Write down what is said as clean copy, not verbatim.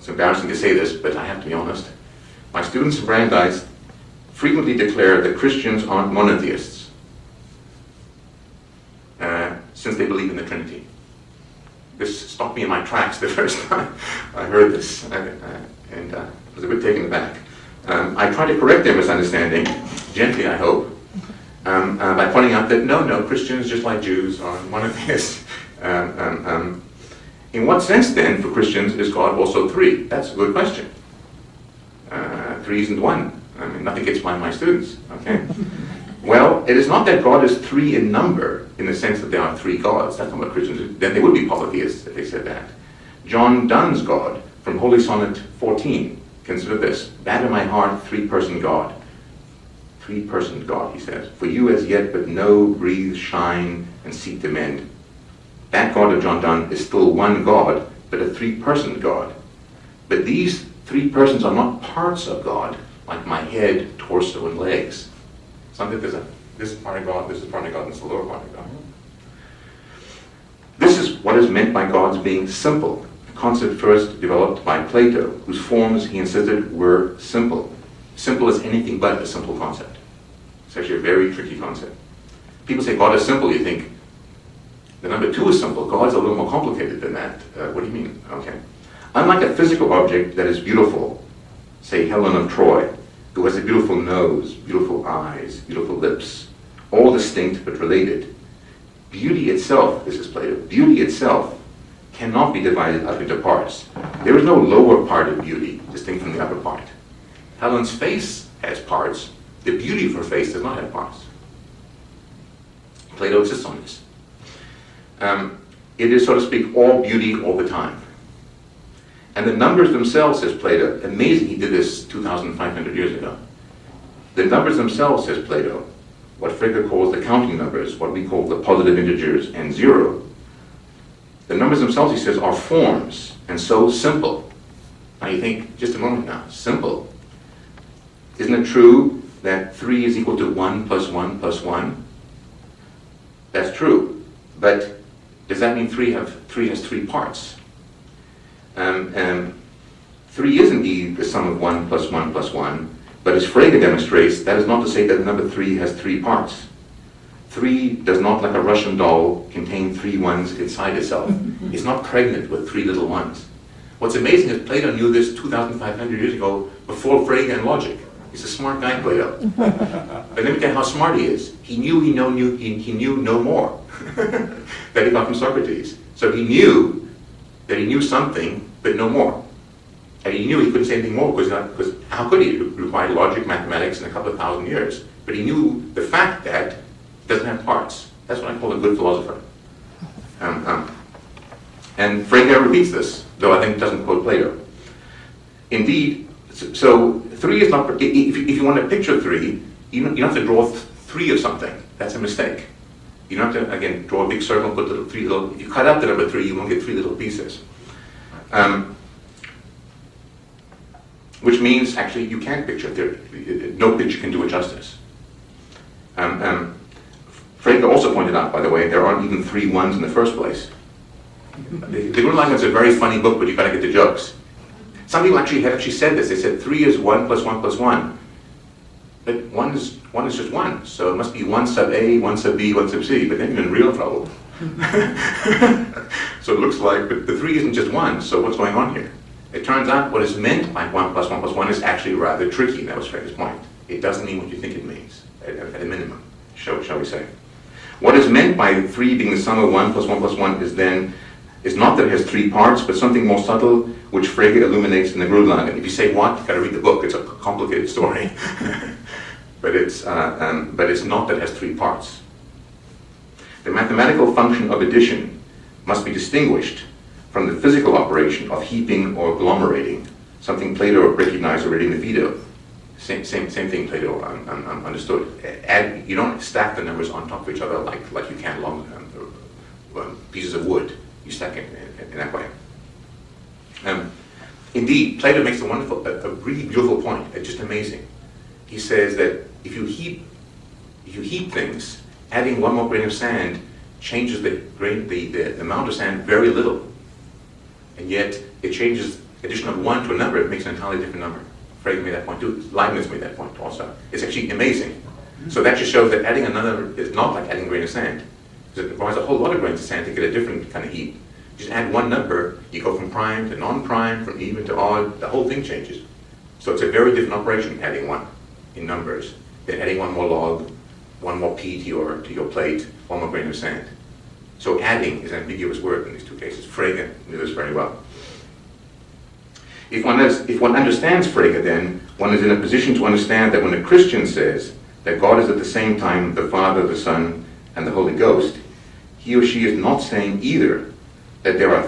It's embarrassing to say this, but I have to be honest. My students in Brandeis frequently declare that Christians aren't monotheists, since they believe in the Trinity. This stopped me in my tracks the first time I heard this, and was a bit taken aback. I try to correct their misunderstanding, gently I hope, by pointing out that no, Christians, just like Jews, are monotheists. In what sense then, for Christians, is God also three? That's a good question. Three isn't one. I mean, nothing gets by my students, okay? Well, it is not that God is three in number, in the sense that there are three gods. That's not what Christians do. Then they would be polytheists if they said that. John Donne's God, from Holy Sonnet 14, consider this: batter my heart, three-person God. Three-personed God, he says. For you as yet but know, breathe, shine, and seek to mend. That God of John Donne is still one God, but a three-personed God. But these three persons are not parts of God, like my head, torso, and legs. It's not that there's this part of God, this is part of God, and this is the lower part of God. This is what is meant by God's being simple, a concept first developed by Plato, whose forms, he insisted, were simple. Simple as anything but a simple concept. It's actually a very tricky concept. People say God is simple, you think, the number two is simple. God's a little more complicated than that. What do you mean? Okay. Unlike a physical object that is beautiful, say Helen of Troy, who has a beautiful nose, beautiful eyes, beautiful lips, all distinct but related, beauty itself, this is Plato, beauty itself cannot be divided up into parts. There is no lower part of beauty distinct from the upper part. Helen's face has parts. The beauty of her face does not have parts. Plato insists on this. It is, so to speak, all beauty all the time. And the numbers themselves, says Plato, amazing, he did this 2,500 years ago. The numbers themselves, says Plato, what Frege calls the counting numbers, what we call the positive integers and zero, the numbers themselves, he says, are forms, and so simple. Now you think, just a moment now, simple. Isn't it true that 3 is equal to 1 plus 1 plus 1? That's true, but does that mean 3 has 3 parts? 3 is indeed the sum of 1 plus 1 plus 1, but as Frege demonstrates, that is not to say that the number 3 has 3 parts. 3 does not, like a Russian doll, contain 3 ones inside itself. It's not pregnant with 3 little ones. What's amazing is Plato knew this 2,500 years ago before Frege and logic. He's a smart guy, Plato. But let me tell you how smart he is. He knew no more that he got from Socrates. So he knew that he knew something, but no more. And he knew he couldn't say anything more, because how could he? It required logic, mathematics, in a couple of thousand years. But he knew the fact that it doesn't have parts. That's what I call a good philosopher. And Frege repeats this, though I think it doesn't quote Plato. Indeed, so 3 is not, if you want to picture 3, you don't have to draw 3 of something. That's a mistake. You don't have to, again, draw a big circle, put 3 little, if you cut out the number 3, you won't get 3 little pieces. Which means, actually, you can't picture 3. No picture can do it justice. Frege also pointed out, by the way, there aren't even 3 ones in the first place. The Good Life is a very funny book, but you've got to get the jokes. Some people have said this. They said 3 is 1 plus 1 plus 1. But 1 is just 1. So it must be 1 sub A, 1 sub B, 1 sub C. But then you're in real trouble. So it looks like, but the 3 isn't just 1. So what's going on here? It turns out what is meant by 1 plus 1 plus 1 is actually rather tricky. That was Frege's point. It doesn't mean what you think it means, at a minimum, shall we say. What is meant by 3 being the sum of 1 plus 1 plus 1 is not that it has 3 parts, but something more subtle, which Frege illuminates in the Grundlagen. If you say what, you've got to read the book. It's a complicated story. but it's not that it has 3 parts. The mathematical function of addition must be distinguished from the physical operation of heaping or agglomerating, something Plato recognized already in the Phaedo. Same thing Plato understood. You don't stack the numbers on top of each other like you can long pieces of wood. You stack it in that way. Indeed, Plato makes a really beautiful point. It's just amazing. He says that if you heap things, adding 1 more grain of sand changes the amount of sand very little, and yet it changes addition of 1 to a number, it makes an entirely different number. Frege made that point too. Leibniz made that point also. It's actually amazing. So that just shows that adding another is not like adding a grain of sand. Because it requires a whole lot of grains of sand to get a different kind of heap. Just add one number, you go from prime to non-prime, from even to odd, the whole thing changes. So it's a very different operation, adding 1 in numbers, than adding 1 more log, 1 more p to your plate, 1 more grain of sand. So adding is an ambiguous word in these two cases. Frege knew this very well. If one understands Frege, then, one is in a position to understand that when a Christian says that God is at the same time the Father, the Son, and the Holy Ghost, he or she is not saying either that there are